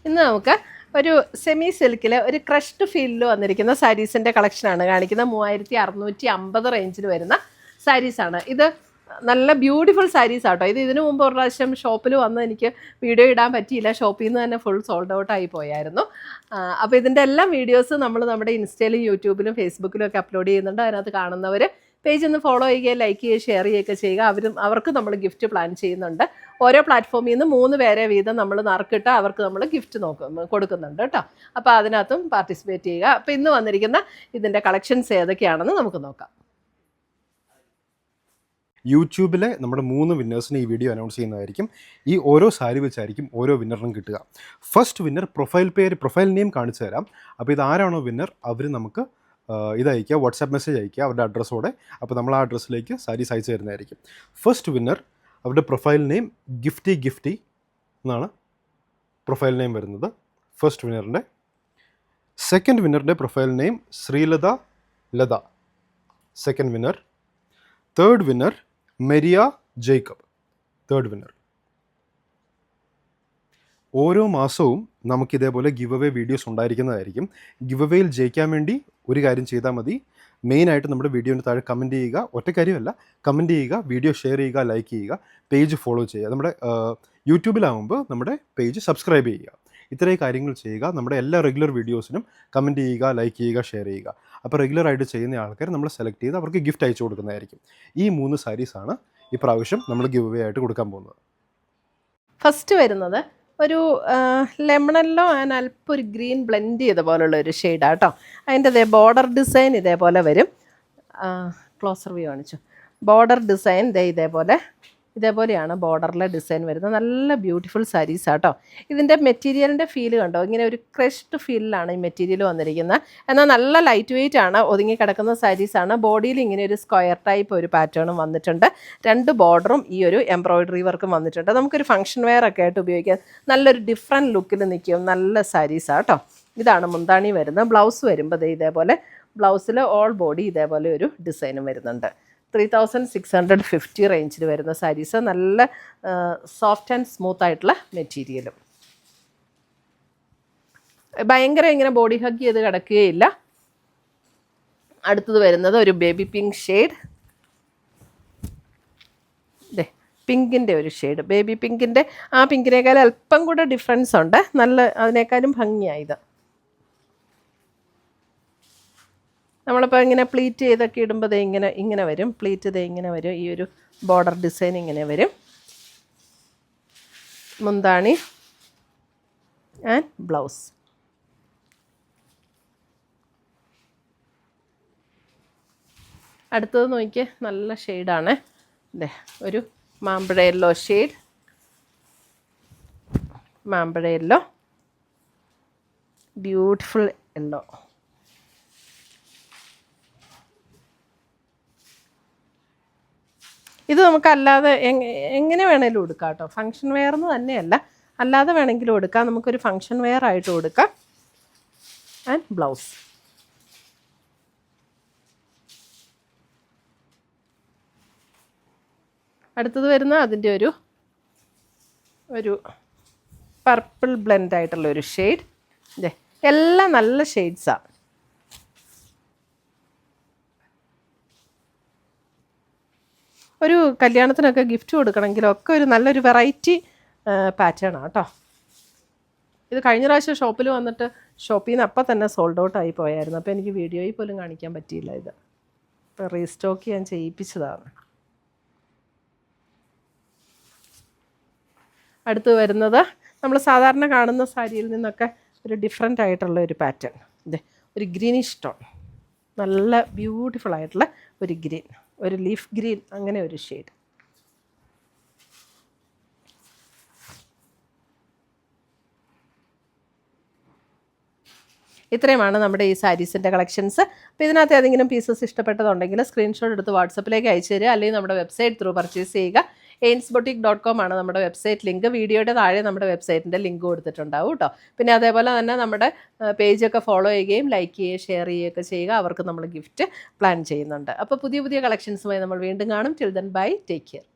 ഇന്ന് നമുക്ക് ഒരു സെമി സിൽക്കിൽ ഒരു ക്രഷ്ഡ് ഫീലിൽ വന്നിരിക്കുന്ന സാരീസിൻ്റെ കളക്ഷനാണ് കാണിക്കുന്നത്. 3650 റേഞ്ചിൽ വരുന്ന സാരീസാണ് ഇത്. നല്ല ബ്യൂട്ടിഫുൾ സാരീസ് ആട്ടോ. ഇതിനു മുമ്പ് ഒരു പ്രാവശ്യം ഷോപ്പിൽ വന്ന് എനിക്ക് വീഡിയോ ഇടാൻ പറ്റിയില്ല. ഷോപ്പിൽ നിന്ന് തന്നെ ഫുൾ സോൾഡ് ഔട്ട് ആയി പോയായിരുന്നു. അപ്പോൾ ഇതിൻ്റെ എല്ലാം വീഡിയോസ് നമ്മൾ നമ്മുടെ ഇൻസ്റ്റയിലും യൂട്യൂബിലും ഫേസ്ബുക്കിലും ഒക്കെ അപ്ലോഡ് ചെയ്യുന്നുണ്ട്. അതിനകത്ത് കാണുന്നവർ പേജ് ഒന്ന് ഫോളോ ചെയ്യുകയും ലൈക്ക് ചെയ്യുകയും ഷെയർ ചെയ്യുകയൊക്കെ ചെയ്യുക. അവർക്ക് നമ്മൾ ഗിഫ്റ്റ് പ്ലാൻ ചെയ്യുന്നുണ്ട്. ഓരോ പ്ലാറ്റ്ഫോമിൽ നിന്ന് 3 പേരെ വീതം നമ്മൾ നറുക്കിട്ട് അവർക്ക് നമ്മൾ ഗിഫ്റ്റ് കൊടുക്കുന്നുണ്ട് കേട്ടോ. അപ്പോൾ അതിനകത്തും പാർട്ടിസിപ്പേറ്റ് ചെയ്യുക. അപ്പോൾ ഇന്ന് വന്നിരിക്കുന്ന ഇതിൻ്റെ കളക്ഷൻസ് ഏതൊക്കെയാണെന്ന് നമുക്ക് നോക്കാം. യൂട്യൂബിലെ നമ്മുടെ 3 വിന്നേഴ്സിന് ഈ വീഡിയോ അനൗൺസ് ചെയ്യുന്നതായിരിക്കും. ഈ ഓരോ സാരി വെച്ചായിരിക്കും ഓരോ വിന്നറിനും കിട്ടുക. ഫസ്റ്റ് വിന്നർ പ്രൊഫൈൽ നെയിം കാണിച്ചു തരാം. അപ്പോൾ ഇതാരാണോ വിന്നർ അവർ നമുക്ക് ഇത് അയക്കുക, വാട്സാപ്പ് മെസ്സേജ് അയക്കുക അവരുടെ അഡ്രസ്സോടെ. അപ്പോൾ നമ്മൾ ആ അഡ്രസ്സിലേക്ക് സാരീസ് അയച്ചു തരുന്നതായിരിക്കും. ഫസ്റ്റ് വിന്നർ അവരുടെ പ്രൊഫൈൽ നെയിം ഗിഫ്റ്റി എന്നാണ് പ്രൊഫൈൽ നെയിം വരുന്നത് ഫസ്റ്റ് വിന്നറിൻ്റെ. സെക്കൻഡ് വിന്നറിൻ്റെ profile name Sreelatha second winner. Third winner Meria Jacob third winner. ഓരോ മാസവും നമുക്കിതേപോലെ ഗിവ് അവേ വീഡിയോസ് ഉണ്ടായിരിക്കുന്നതായിരിക്കും. ഗിവ് അവേയിൽ ജയിക്കാൻ വേണ്ടി ഒരു കാര്യം ചെയ്താൽ മതി. മെയിനായിട്ട് നമ്മുടെ വീഡിയോന് താഴെ കമൻറ്റ് ചെയ്യുക. ഒറ്റ കാര്യമല്ല, കമൻറ്റ് ചെയ്യുക, വീഡിയോ ഷെയർ ചെയ്യുക, ലൈക്ക് ചെയ്യുക, പേജ് ഫോളോ ചെയ്യുക. നമ്മുടെ യൂട്യൂബിലാകുമ്പോൾ നമ്മുടെ പേജ് സബ്സ്ക്രൈബ് ചെയ്യുക. ഇത്രയും കാര്യങ്ങൾ ചെയ്യുക. നമ്മുടെ എല്ലാ റെഗുലർ വീഡിയോസിനും കമൻറ്റ് ചെയ്യുക, ലൈക്ക് ചെയ്യുക, ഷെയർ ചെയ്യുക. അപ്പോൾ റെഗുലറായിട്ട് ചെയ്യുന്ന ആൾക്കാർ നമ്മൾ സെലക്ട് ചെയ്ത് അവർക്ക് ഗിഫ്റ്റ് അയച്ചു കൊടുക്കുന്നതായിരിക്കും. ഈ 3 സാരീസാണ് ഈ പ്രാവശ്യം നമ്മൾ ഗിവ് അവേ ആയിട്ട് കൊടുക്കാൻ പോകുന്നത്. ഫസ്റ്റ് വരുന്നത് ഒരു ലെമണല്ലോ ആൻഡ് അല്പം ഒരു ഗ്രീൻ ബ്ലെൻഡ് ചെയ്ത പോലുള്ള ഒരു ഷെയ്ഡാണ് കേട്ടോ. അതിൻ്റെ ബോർഡർ ഡിസൈൻ ഇതേപോലെ വരും. ക്ലോസർ വ്യൂ കാണിച്ചു. ബോർഡർ ഡിസൈൻ ഇതേപോലെയാണ് ബോർഡറിലെ ഡിസൈൻ വരുന്നത്. നല്ല ബ്യൂട്ടിഫുൾ സാരീസാണ് കേട്ടോ. ഇതിൻ്റെ മെറ്റീരിയലിൻ്റെ ഫീല് കണ്ടോ, ഇങ്ങനെ ഒരു ക്രഷ്ഡ് ഫീലിലാണ് ഈ മെറ്റീരിയൽ വന്നിരിക്കുന്നത്. എന്നാൽ നല്ല ലൈറ്റ് വെയിറ്റ് ആണ്, ഒതുങ്ങി കിടക്കുന്ന സാരീസാണ്. ബോഡിയിൽ ഇങ്ങനെ ഒരു സ്ക്വയർ ടൈപ്പ് ഒരു പാറ്റേണും വന്നിട്ടുണ്ട്. 2 ബോർഡറും ഈ ഒരു എംബ്രോയിഡറി വർക്കും വന്നിട്ടുണ്ട്. നമുക്കൊരു ഫംഗ്ഷൻ വെയർ ഒക്കെ ആയിട്ട് ഉപയോഗിക്കാൻ നല്ലൊരു ഡിഫറെൻറ്റ് ലുക്കിൽ നിൽക്കും. നല്ല സാരീസാണ് കേട്ടോ. ഇതാണ് മുന്താണി വരുന്നത്. ബ്ലൗസ് വരുമ്പോൾ ഇതേപോലെ ബ്ലൗസിൽ ഓൾ ബോഡി ഇതേപോലെ ഒരു ഡിസൈനും വരുന്നുണ്ട്. 3650 റേഞ്ചിൽ വരുന്ന സാരീസ്. നല്ല സോഫ്റ്റ് ആൻഡ് സ്മൂത്ത് ആയിട്ടുള്ള മെറ്റീരിയലും. ഭയങ്കര ഇങ്ങനെ ബോഡി ഹഗ് ചെയ്ത് കിടക്കുകയില്ല. അടുത്തത് വരുന്നത് ഒരു ബേബി പിങ്ക് ഷെയ്ഡ്. പിങ്കിൻ്റെ ഒരു ഷെയ്ഡ്. ബേബി പിങ്കിൻ്റെ ആ പിങ്കിനേക്കാളും അല്പം കൂടെ ഡിഫറൻസ് ഉണ്ട്. നല്ല അതിനേക്കാളും ഭംഗിയായത്. നമ്മളിപ്പോൾ ഇങ്ങനെ പ്ലീറ്റ് ചെയ്തൊക്കെ ഇടുമ്പോൾ ഇങ്ങനെ വരും. പ്ലീറ്റ് ഇങ്ങനെ വരും. ഈ ഒരു ബോർഡർ ഡിസൈൻ ഇങ്ങനെ വരും. മുന്താണി ആൻഡ് ബ്ലൗസ്. അടുത്തത് നോക്കിയേ, നല്ല ഷെയ്ഡാണ്. ഒരു മാമ്പഴ യെല്ലോ ഷെയ്ഡ്. മാമ്പഴ യെല്ലോ, ബ്യൂട്ടിഫുൾ യെല്ലോ. ഇത് നമുക്കല്ലാതെ എങ്ങനെ വേണമെങ്കിലും കൊടുക്കാം കേട്ടോ. ഫങ്ഷൻ വെയർ എന്ന് തന്നെയല്ല, അല്ലാതെ വേണമെങ്കിലും കൊടുക്കാം. നമുക്കൊരു ഫങ്ഷൻ വെയർ ആയിട്ട് കൊടുക്കാം. And blouse. അടുത്തത് വരുന്ന അതിൻ്റെ ഒരു പർപ്പിൾ ബ്ലെൻഡ് ആയിട്ടുള്ള ഒരു ഷെയ്ഡ്. എല്ലാം നല്ല ഷെയ്ഡ്സാണ്. ഒരു കല്യാണത്തിനൊക്കെ ഗിഫ്റ്റ് കൊടുക്കണമെങ്കിലൊക്കെ ഒരു നല്ലൊരു വെറൈറ്റി പാറ്റേണാണ് കേട്ടോ. ഇത് കഴിഞ്ഞ പ്രാവശ്യം ഷോപ്പിൽ വന്നിട്ട് ഷോപ്പിൽ നിന്ന് അപ്പം തന്നെ സോൾഡ് ഔട്ട് ആയി പോയായിരുന്നു. അപ്പോൾ എനിക്ക് വീഡിയോയിൽ പോലും കാണിക്കാൻ പറ്റിയില്ല. ഇത് ഇപ്പോൾ റീസ്റ്റോക്ക് ഞാൻ ചെയ്യിപ്പിച്ചതാണ്. അടുത്ത് വരുന്നത് നമ്മൾ സാധാരണ കാണുന്ന സാരിയിൽ നിന്നൊക്കെ ഒരു ഡിഫറെൻ്റ് ആയിട്ടുള്ള ഒരു പാറ്റേൺ. ഒരു ഗ്രീനിഷ് ടോൺ, നല്ല ബ്യൂട്ടിഫുൾ ആയിട്ടുള്ള ഒരു ഗ്രീൻ, ഒരു ലീഫ് ഗ്രീൻ, അങ്ങനെ ഒരു ഷെയ്ഡ്. ഇത്രയുമാണ് നമ്മുടെ ഈ സാരീസിൻ്റെ കളക്ഷൻസ്. അപ്പോൾ ഇതിനകത്ത് ഏതെങ്കിലും പീസസ് ഇഷ്ടപ്പെട്ടതുണ്ടെങ്കിൽ സ്ക്രീൻഷോട്ട് എടുത്ത് വാട്സപ്പിലേക്ക് അയച്ചു തരിക. അല്ലെങ്കിൽ നമ്മുടെ വെബ്സൈറ്റ് ത്രൂ പർച്ചേസ് ചെയ്യുക. ainsboutique.com ആണ് നമ്മുടെ വെബ്സൈറ്റ് ലിങ്ക്. വീഡിയോയുടെ താഴെ നമ്മുടെ വെബ്സൈറ്റിൻ്റെ ലിങ്ക് കൊടുത്തിട്ടുണ്ടാവും കേട്ടോ. പിന്നെ അതേപോലെ തന്നെ നമ്മുടെ പേജൊക്കെ ഫോളോ ചെയ്യുകയും ലൈക്ക് ചെയ്യുകയും ഷെയർ ചെയ്യുകയൊക്കെ ചെയ്യുക. അവർക്ക് നമ്മൾ ഗിഫ്റ്റ് പ്ലാൻ ചെയ്യുന്നുണ്ട്. അപ്പോൾ പുതിയ കളക്ഷൻസുമായി നമ്മൾ വീണ്ടും കാണും. Till then bye, take care.